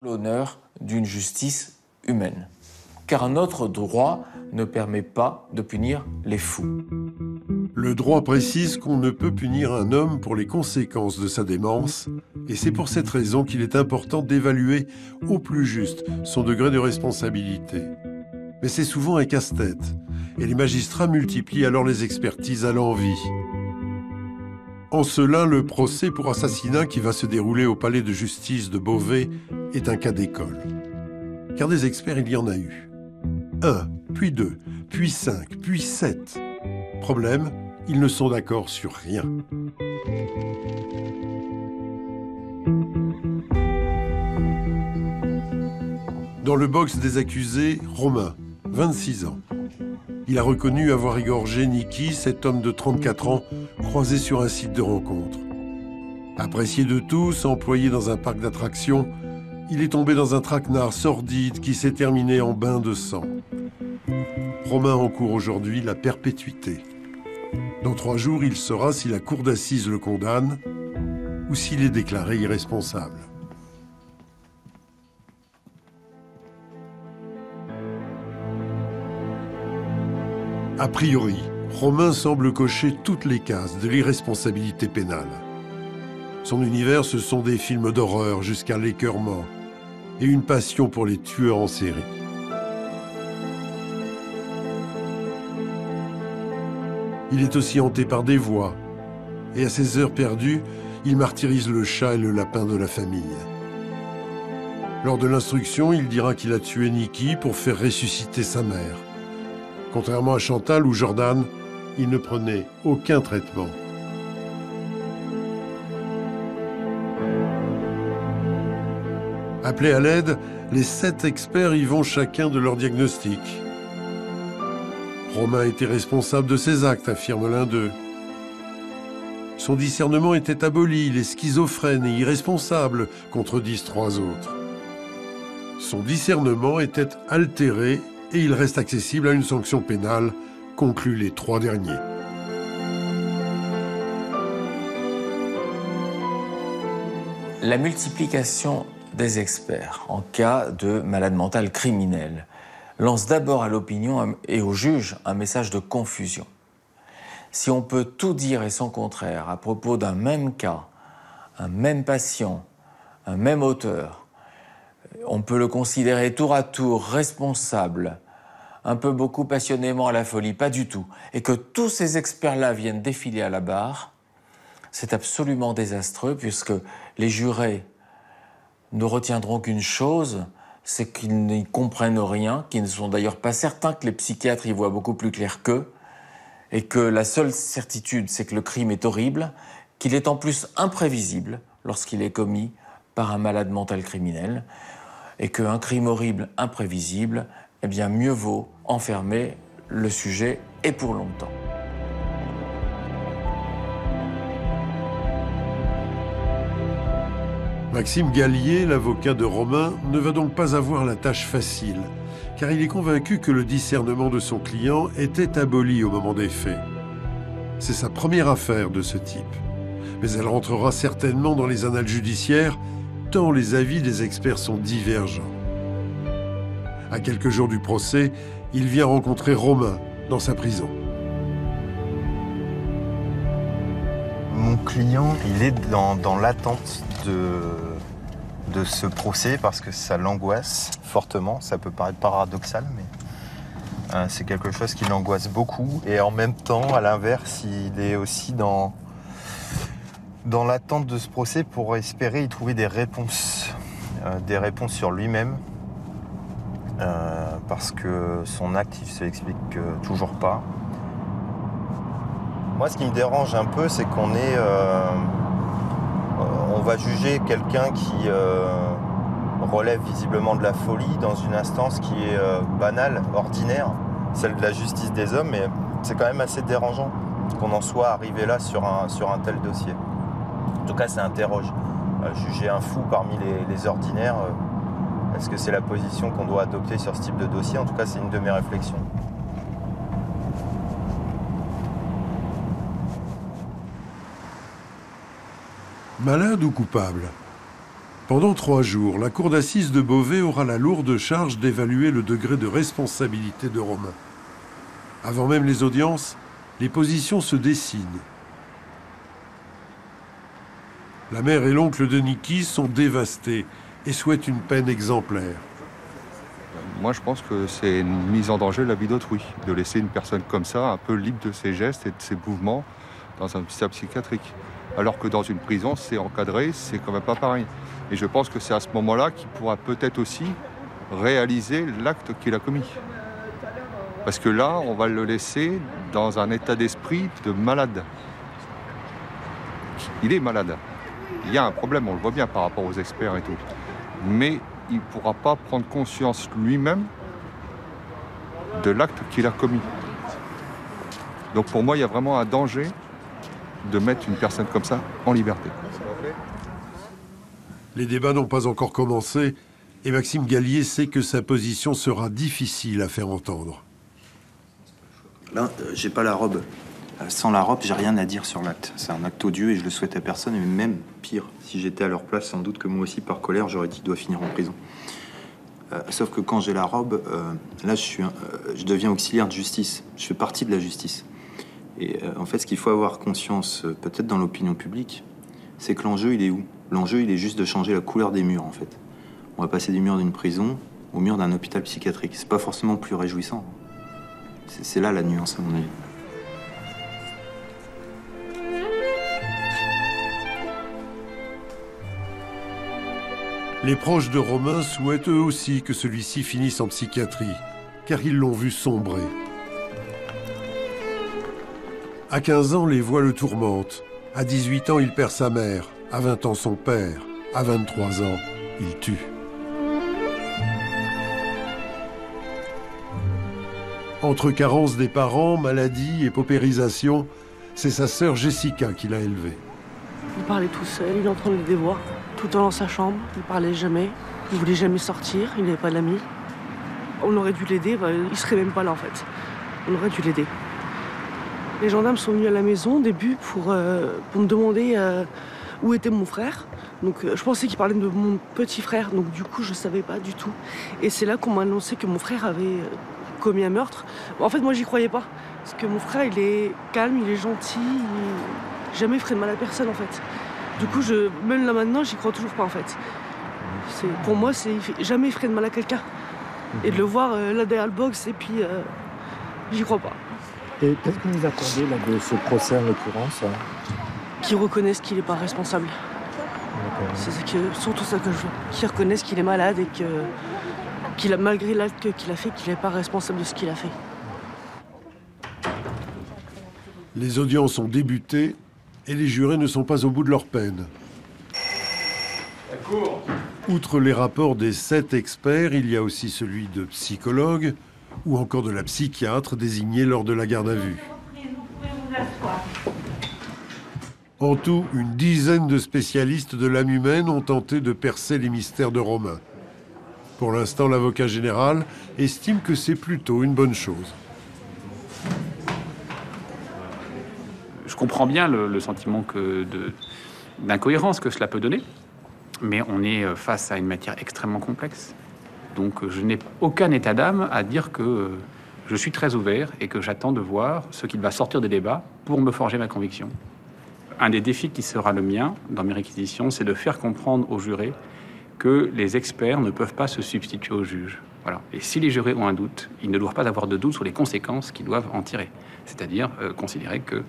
l'honneur d'une justice humaine. Car notre droit ne permet pas de punir les fous. Le droit précise qu'on ne peut punir un homme pour les conséquences de sa démence, et c'est pour cette raison qu'il est important d'évaluer au plus juste son degré de responsabilité. Mais c'est souvent un casse-tête, et les magistrats multiplient alors les expertises à l'envi. En cela, le procès pour assassinat qui va se dérouler au palais de justice de Beauvais est un cas d'école. Car des experts, il y en a eu. 1, puis 2, puis 5, puis 7. Problème, ils ne sont d'accord sur rien. Dans le box des accusés, Romain, 26 ans. Il a reconnu avoir égorgé Niki, cet homme de 34 ans, croisé sur un site de rencontre. Apprécié de tous, employé dans un parc d'attractions, il est tombé dans un traquenard sordide qui s'est terminé en bain de sang. Romain encourt aujourd'hui la perpétuité. Dans 3 jours, il saura si la cour d'assises le condamne ou s'il est déclaré irresponsable. A priori, Romain semble cocher toutes les cases de l'irresponsabilité pénale. Son univers, ce sont des films d'horreur jusqu'à l'écœurement et une passion pour les tueurs en série. Il est aussi hanté par des voix, et à ses heures perdues, il martyrise le chat et le lapin de la famille. Lors de l'instruction, il dira qu'il a tué Niki pour faire ressusciter sa mère. Contrairement à Chantal ou Jordan, il ne prenait aucun traitement. Appelés à l'aide, les 7 experts y vont chacun de leur diagnostic. Romain était responsable de ses actes, affirme l'un d'eux. Son discernement était aboli, il est schizophrène et irresponsable, contredisent 3 autres. Son discernement était altéré et il reste accessible à une sanction pénale, concluent les 3 derniers. La multiplication des experts en cas de malade mental criminel lance d'abord à l'opinion et au juge un message de confusion. Si on peut tout dire et son contraire à propos d'un même cas, un même patient, un même auteur, on peut le considérer tour à tour responsable, un peu beaucoup passionnément à la folie, pas du tout, et que tous ces experts-là viennent défiler à la barre, c'est absolument désastreux puisque les jurés ne retiendront qu'une chose, c'est qu'ils n'y comprennent rien, qu'ils ne sont d'ailleurs pas certains que les psychiatres y voient beaucoup plus clair qu'eux, et que la seule certitude, c'est que le crime est horrible, qu'il est en plus imprévisible lorsqu'il est commis par un malade mental criminel, et qu'un crime horrible, imprévisible, eh bien mieux vaut enfermer le sujet et pour longtemps. Maxime Gallier, l'avocat de Romain, ne va donc pas avoir la tâche facile, car il est convaincu que le discernement de son client était aboli au moment des faits. C'est sa première affaire de ce type, mais elle rentrera certainement dans les annales judiciaires, tant les avis des experts sont divergents. À quelques jours du procès, il vient rencontrer Romain dans sa prison. Mon client, il est dans l'attente de ce procès parce que ça l'angoisse fortement. Ça peut paraître paradoxal, mais c'est quelque chose qui l'angoisse beaucoup. Et en même temps, à l'inverse, il est aussi dans l'attente de ce procès pour espérer y trouver des réponses sur lui-même. Parce que son acte, il ne se l'explique toujours pas. Moi, ce qui me dérange un peu, c'est qu'on on va juger quelqu'un qui relève visiblement de la folie dans une instance qui est banale, ordinaire, celle de la justice des hommes, mais c'est quand même assez dérangeant qu'on en soit arrivé là sur un tel dossier. En tout cas, ça interroge. Juger un fou parmi les ordinaires, est-ce que c'est la position qu'on doit adopter sur ce type de dossier? En tout cas, c'est une de mes réflexions. Malade ou coupable? Pendant 3 jours, la cour d'assises de Beauvais aura la lourde charge d'évaluer le degré de responsabilité de Romain. Avant même les audiences, les positions se dessinent. La mère et l'oncle de Niki sont dévastés et souhaitent une peine exemplaire. Moi, je pense que c'est une mise en danger de la vie d'autrui, de laisser une personne comme ça, un peu libre de ses gestes et de ses mouvements, dans un hôpital psychiatrique. Alors que dans une prison, c'est encadré, c'est quand même pas pareil. Et je pense que c'est à ce moment-là qu'il pourra peut-être aussi réaliser l'acte qu'il a commis. Parce que là, on va le laisser dans un état d'esprit de malade. Il est malade. Il y a un problème, on le voit bien par rapport aux experts et tout. Mais il ne pourra pas prendre conscience lui-même de l'acte qu'il a commis. Donc pour moi, il y a vraiment un danger de mettre une personne comme ça en liberté. Les débats n'ont pas encore commencé et Maxime Gallier sait que sa position sera difficile à faire entendre. Là, j'ai pas la robe. Sans la robe, j'ai rien à dire sur l'acte. C'est un acte odieux et je le souhaite à personne. Et même pire, si j'étais à leur place, sans doute que moi aussi, par colère, j'aurais dit qu'il doit finir en prison. Sauf que quand j'ai la robe, là, je deviens auxiliaire de justice. Je fais partie de la justice. Et en fait, ce qu'il faut avoir conscience, peut-être dans l'opinion publique, c'est que l'enjeu, il est où? L'enjeu, il est juste de changer la couleur des murs, en fait. On va passer du mur d'une prison au mur d'un hôpital psychiatrique. C'est pas forcément plus réjouissant. C'est là la nuance, à mon avis. Les proches de Romain souhaitent eux aussi que celui-ci finisse en psychiatrie, car ils l'ont vu sombrer. À 15 ans, les voix le tourmentent. À 18 ans, il perd sa mère. À 20 ans, son père. À 23 ans, il tue. Entre carence des parents, maladie et paupérisation, c'est sa sœur Jessica qui l'a élevé. Il parlait tout seul, il entendait des voix, tout dans sa chambre. Il parlait jamais, il voulait jamais sortir, il n'avait pas d'amis. On aurait dû l'aider, il serait même pas là en fait. On aurait dû l'aider. Les gendarmes sont venus à la maison au début pour me demander où était mon frère. Donc je pensais qu'ils parlaient de mon petit frère, donc du coup je savais pas du tout. Et c'est là qu'on m'a annoncé que mon frère avait commis un meurtre. En fait moi j'y croyais pas, parce que mon frère il est calme, il est gentil, il jamais ferait de mal à personne en fait. Du coup même là maintenant j'y crois toujours pas en fait. Pour moi jamais il ferait de mal à quelqu'un. Et de le voir là derrière le box et puis j'y crois pas. Et qu'est-ce que vous attendez là, de ce procès en l'occurrence? Qu'ils reconnaissent qu'il n'est pas responsable. C'est surtout ça que je veux. Qu'ils reconnaissent qu'il est malade et qu'il a, malgré l'acte qu'il a fait, qu'il n'est pas responsable de ce qu'il a fait. Les audiences ont débuté et les jurés ne sont pas au bout de leur peine. Outre les rapports des 7 experts, il y a aussi celui de psychologues ou encore de la psychiatre désignée lors de la garde à vue. En tout, une dizaine de spécialistes de l'âme humaine ont tenté de percer les mystères de Romain. Pour l'instant, l'avocat général estime que c'est plutôt une bonne chose. Je comprends bien le sentiment d'incohérence que cela peut donner, mais on est face à une matière extrêmement complexe. Donc je n'ai aucun état d'âme à dire que je suis très ouvert et que j'attends de voir ce qu'il va sortir des débats pour me forger ma conviction. Un des défis qui sera le mien dans mes réquisitions, c'est de faire comprendre aux jurés que les experts ne peuvent pas se substituer aux juges. Voilà. Et si les jurés ont un doute, ils ne doivent pas avoir de doute sur les conséquences qu'ils doivent en tirer. C'est-à-dire considérer que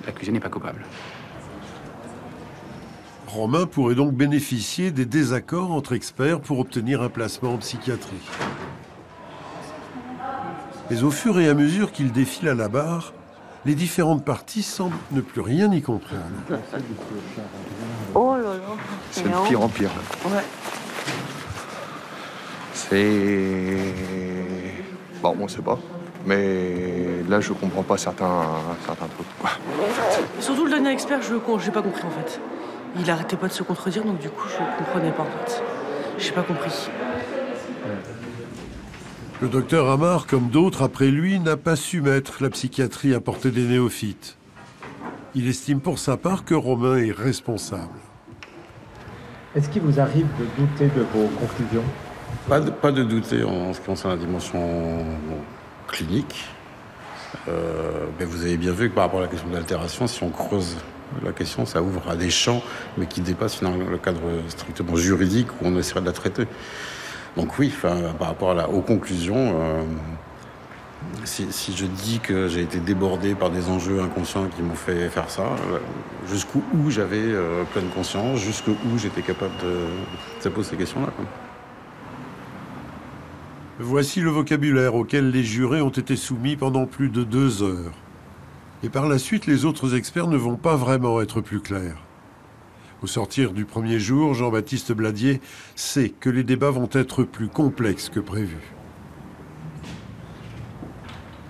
l'accusé n'est pas coupable. Romain pourrait donc bénéficier des désaccords entre experts pour obtenir un placement en psychiatrie. Mais au fur et à mesure qu'il défile à la barre, les différentes parties semblent ne plus rien y comprendre. Oh là là. C'est de pire en pire. Ouais. C'est... Bon, on sait pas. Mais là, je comprends pas certains trucs, quoi. Surtout le dernier expert, j'ai pas compris en fait. Il arrêtait pas de se contredire, donc du coup, je comprenais pas en fait. J'ai pas compris. Le docteur Amar, comme d'autres après lui, n'a pas su mettre la psychiatrie à portée des néophytes. Il estime pour sa part que Romain est responsable. Est-ce qu'il vous arrive de douter de vos conclusions? Pas de douter en ce qui concerne la dimension clinique. Mais vous avez bien vu que par rapport à la question de l'altération, si on creuse la question, ça ouvre à des champs, mais qui dépassent finalement le cadre strictement juridique où on essaierait de la traiter. Donc oui, par rapport aux conclusions, si je dis que j'ai été débordé par des enjeux inconscients qui m'ont fait faire ça, jusqu'où j'avais pleine conscience, jusqu'où j'étais capable de poser ces questions-là. Voici le vocabulaire auquel les jurés ont été soumis pendant plus de 2 heures. Et par la suite, les autres experts ne vont pas vraiment être plus clairs. Au sortir du premier jour, Jean-Baptiste Bladier sait que les débats vont être plus complexes que prévu.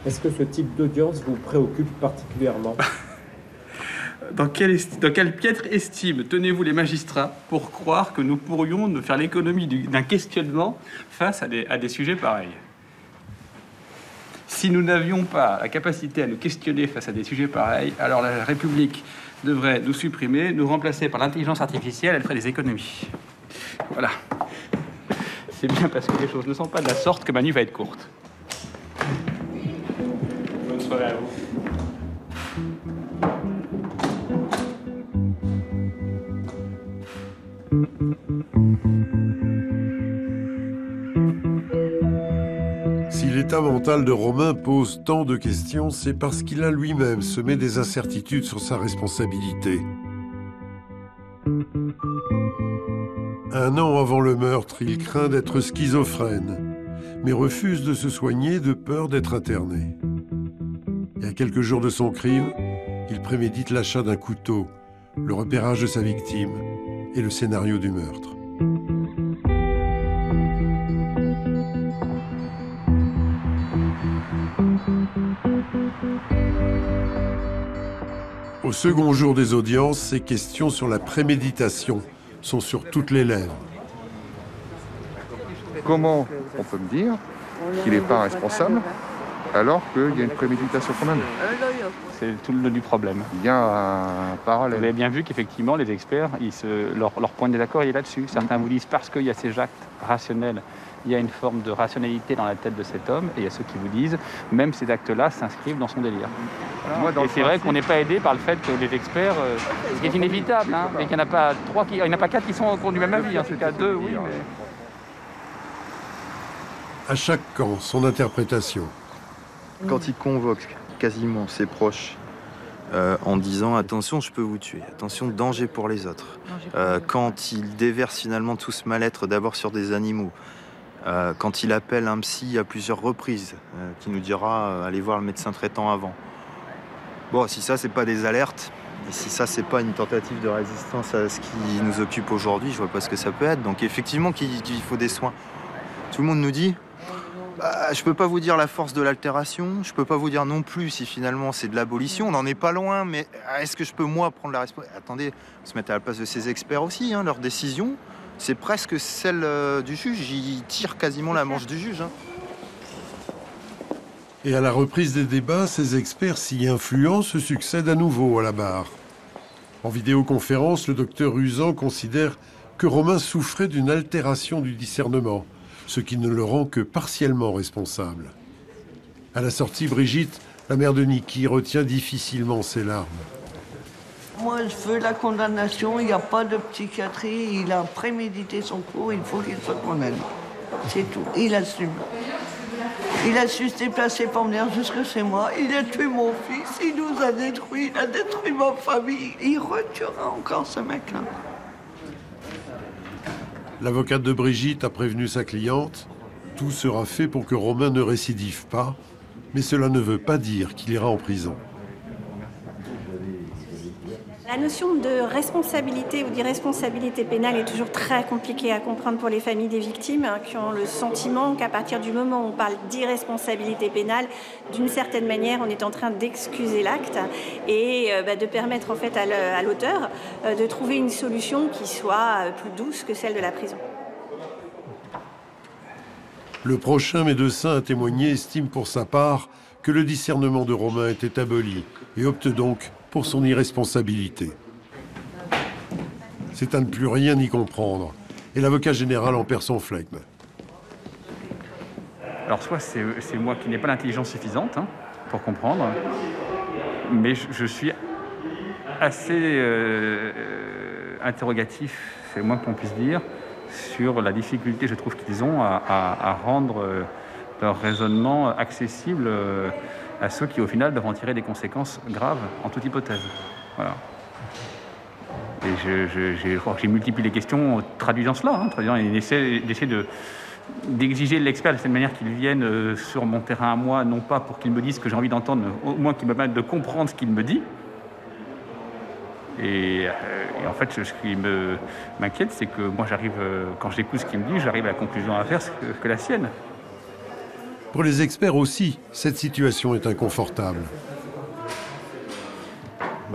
Est-ce que ce type d'audience vous préoccupe particulièrement? Dans quelle piètre estime tenez-vous les magistrats pour croire que nous pourrions nous faire l'économie d'un questionnement face à des sujets pareils? Si nous n'avions pas la capacité à nous questionner face à des sujets pareils, alors la République devrait nous supprimer, nous remplacer par l'intelligence artificielle, elle ferait des économies. Voilà. C'est bien parce que les choses ne sont pas de la sorte que ma nuit va être courte. Bonne soirée à vous. Si l'état mental de Romain pose tant de questions, c'est parce qu'il a lui-même semé des incertitudes sur sa responsabilité. 1 an avant le meurtre, il craint d'être schizophrène, mais refuse de se soigner de peur d'être interné. Et à quelques jours de son crime, il prémédite l'achat d'un couteau, le repérage de sa victime et le scénario du meurtre. Au second jour des audiences, ces questions sur la préméditation sont sur toutes les lèvres. Comment on peut me dire qu'il n'est pas responsable alors qu'il y a une préméditation quand même? C'est tout le nœud du problème. Il y a un parallèle. Vous avez bien vu qu'effectivement, les experts, leur point de désaccord est là-dessus. Certains vous disent parce qu'il y a ces actes rationnels, il y a une forme de rationalité dans la tête de cet homme, et il y a ceux qui vous disent même ces actes-là s'inscrivent dans son délire. Voilà. Et c'est vrai qu'on n'est pas aidé par le fait que les experts, ce qui est inévitable, et qu'il n'y en a pas 3, il n'y en a pas 4 qui sont au cours du même avis, en tout cas 2, oui. Mais... À chaque camp, son interprétation. Quand il convoque quasiment ses proches en disant « attention, je peux vous tuer, attention, danger pour les autres », quand il déverse finalement tout ce mal-être d'abord sur des animaux, quand il appelle un psy à plusieurs reprises, qui nous dira allez voir le médecin traitant avant. Bon, si ça, c'est pas des alertes, et si ça, c'est pas une tentative de résistance à ce qui nous occupe aujourd'hui, je vois pas ce que ça peut être. Donc effectivement qu'il faut des soins. Tout le monde nous dit je peux pas vous dire la force de l'altération, je peux pas vous dire non plus si finalement c'est de l'abolition, on n'en est pas loin, mais est-ce que je peux moi prendre la responsabilité? Attendez, on se met à la place de ces experts aussi, leur décision, c'est presque celle du juge, ils tirent quasiment la manche du juge. Et à la reprise des débats, ces experts si influents se succèdent à nouveau à la barre. En vidéoconférence, le docteur Uzan considère que Romain souffrait d'une altération du discernement, ce qui ne le rend que partiellement responsable. À la sortie, Brigitte, la mère de Niki, retient difficilement ses larmes. Moi, je veux la condamnation, il n'y a pas de psychiatrie, il a prémédité son coup, il faut qu'il soit condamné. C'est tout, il assume. Il a su se déplacer pour venir jusque chez moi, il a tué mon fils, il nous a détruits, il a détruit ma famille. Il retuera encore ce mec-là. L'avocate de Brigitte a prévenu sa cliente. Tout sera fait pour que Romain ne récidive pas, mais cela ne veut pas dire qu'il ira en prison. La notion de responsabilité ou d'irresponsabilité pénale est toujours très compliquée à comprendre pour les familles des victimes qui ont le sentiment qu'à partir du moment où on parle d'irresponsabilité pénale, d'une certaine manière, on est en train d'excuser l'acte et de permettre en fait à l'auteur de trouver une solution qui soit plus douce que celle de la prison. Le prochain médecin à témoigner estime pour sa part que le discernement de Romain était aboli et opte donc pour son irresponsabilité. C'est à ne plus rien y comprendre. Et l'avocat général en perd son flegme. Alors soit c'est moi qui n'ai pas l'intelligence suffisante pour comprendre, mais je suis assez interrogatif, c'est le moins qu'on puisse dire, sur la difficulté, je trouve, qu'ils ont à rendre leur raisonnement accessible à ceux qui, au final, doivent en tirer des conséquences graves en toute hypothèse. Voilà. Et je crois que j'ai multiplié les questions traduisant cela, traduisant et d'essayer d'exiger de l'expert de cette manière qu'il vienne sur mon terrain à moi, non pas pour qu'il me dise ce que j'ai envie d'entendre, au moins qu'il me permette de comprendre ce qu'il me dit. Et en fait, ce qui m'inquiète, c'est que moi, quand j'écoute ce qu'il me dit, j'arrive à la conclusion inverse que la sienne. Pour les experts aussi, cette situation est inconfortable.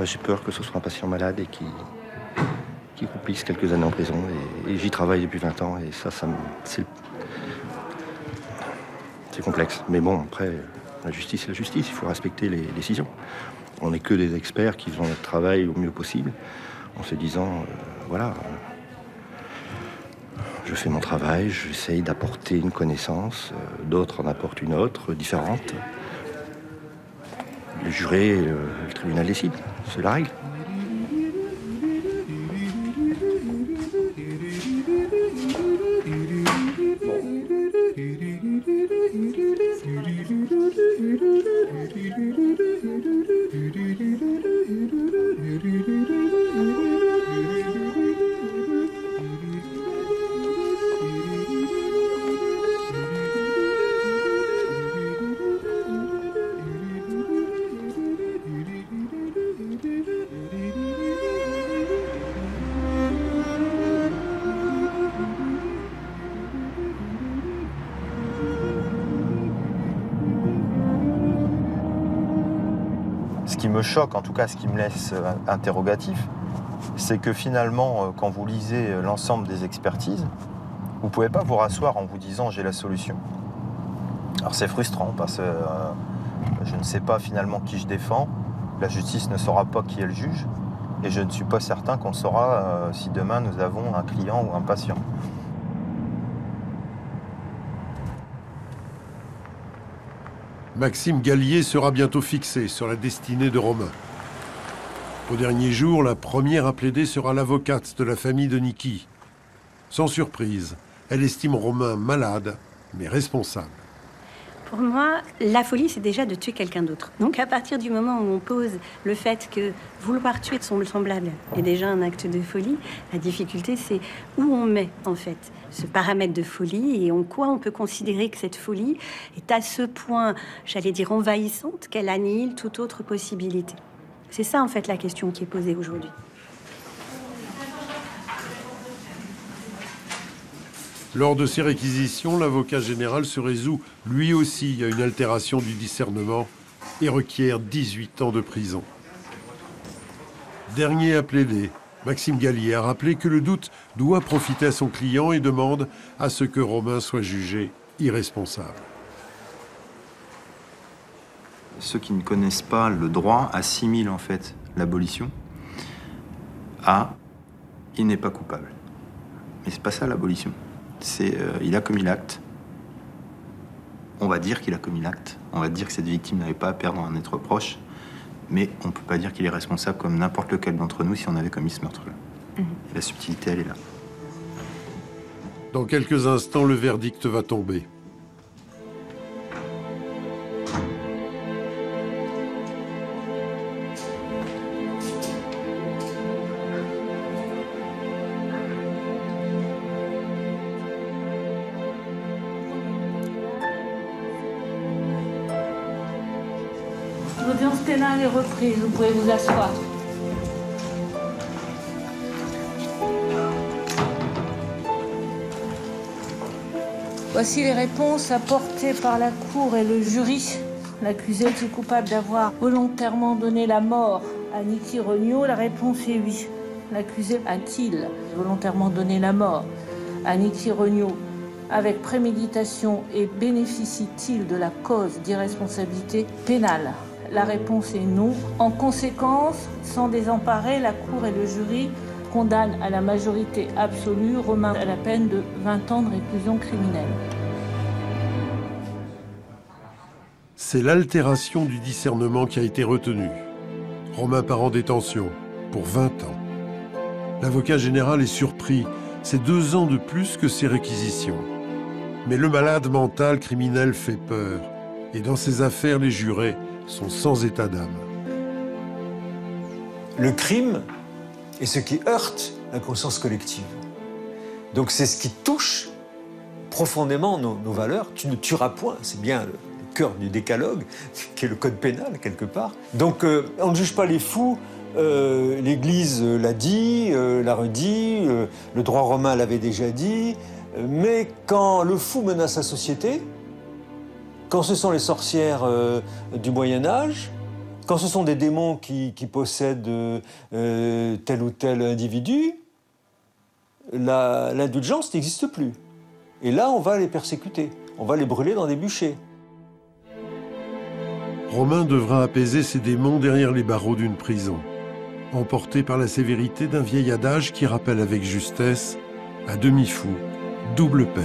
J'ai peur que ce soit un patient malade et qui complisse quelques années en prison. Et j'y travaille depuis 20 ans et c'est complexe. Mais bon, après, la justice est la justice, il faut respecter les décisions. On n'est que des experts qui font notre travail au mieux possible, en se disant, voilà, je fais mon travail, j'essaye d'apporter une connaissance, d'autres en apportent une autre, différente. Le juré, le tribunal décide, c'est la règle. Ce qui me choque, en tout cas ce qui me laisse interrogatif, c'est que finalement, quand vous lisez l'ensemble des expertises, vous ne pouvez pas vous rasseoir en vous disant « j'ai la solution ». Alors c'est frustrant parce que je ne sais pas finalement qui je défends, la justice ne saura pas qui est le juge, et je ne suis pas certain qu'on saura si demain nous avons un client ou un patient. Maxime Gallier sera bientôt fixé sur la destinée de Romain. Au dernier jour, la première à plaider sera l'avocate de la famille de Niki. Sans surprise, elle estime Romain malade, mais responsable. Pour moi, la folie, c'est déjà de tuer quelqu'un d'autre. Donc à partir du moment où on pose le fait que vouloir tuer de son semblable est déjà un acte de folie, la difficulté, c'est où on met, en fait, ce paramètre de folie et en quoi on peut considérer que cette folie est à ce point, j'allais dire, envahissante qu'elle annihile toute autre possibilité. C'est ça, en fait, la question qui est posée aujourd'hui. Lors de ces réquisitions, l'avocat général se résout lui aussi à une altération du discernement et requiert 18 ans de prison. Dernier à plaider, Maxime Gallier a rappelé que le doute doit profiter à son client et demande à ce que Romain soit jugé irresponsable. Ceux qui ne connaissent pas le droit assimilent en fait l'abolition à « il n'est pas coupable ». Mais c'est pas ça l'abolition. C'est il a commis l'acte. On va dire qu'il a commis l'acte. On va dire que cette victime n'avait pas à perdre un être proche. Mais on ne peut pas dire qu'il est responsable comme n'importe lequel d'entre nous si on avait commis ce meurtre-là. La subtilité, elle est là. Dans quelques instants, le verdict va tomber. L'audience pénale est reprise, vous pouvez vous asseoir. Voici les réponses apportées par la Cour et le jury. L'accusé est coupable d'avoir volontairement donné la mort à Niki Regnault. La réponse est oui. L'accusé a-t-il volontairement donné la mort à Niki Regnault avec préméditation et bénéficie-t-il de la cause d'irresponsabilité pénale? La réponse est non. En conséquence, sans désemparer, la Cour et le jury condamne à la majorité absolue Romain à la peine de 20 ans de réclusion criminelle. C'est l'altération du discernement qui a été retenue. Romain part en détention pour 20 ans. L'avocat général est surpris. C'est 2 ans de plus que ses réquisitions. Mais le malade mental criminel fait peur. Et dans ces affaires, les jurés sont sans état d'âme. Le crime est ce qui heurte la conscience collective. Donc c'est ce qui touche profondément nos valeurs. Tu ne tueras point, c'est bien le cœur du décalogue, qui est le code pénal quelque part. Donc on ne juge pas les fous, l'Église l'a dit, l'a redit, le droit romain l'avait déjà dit, mais quand le fou menace la société, quand ce sont les sorcières du Moyen-Âge, quand ce sont des démons qui possèdent tel ou tel individu, l'indulgence n'existe plus. Et là, on va les persécuter, on va les brûler dans des bûchers. Romain devra apaiser ses démons derrière les barreaux d'une prison, emporté par la sévérité d'un vieil adage qui rappelle avec justesse « à demi-fou, double peine ».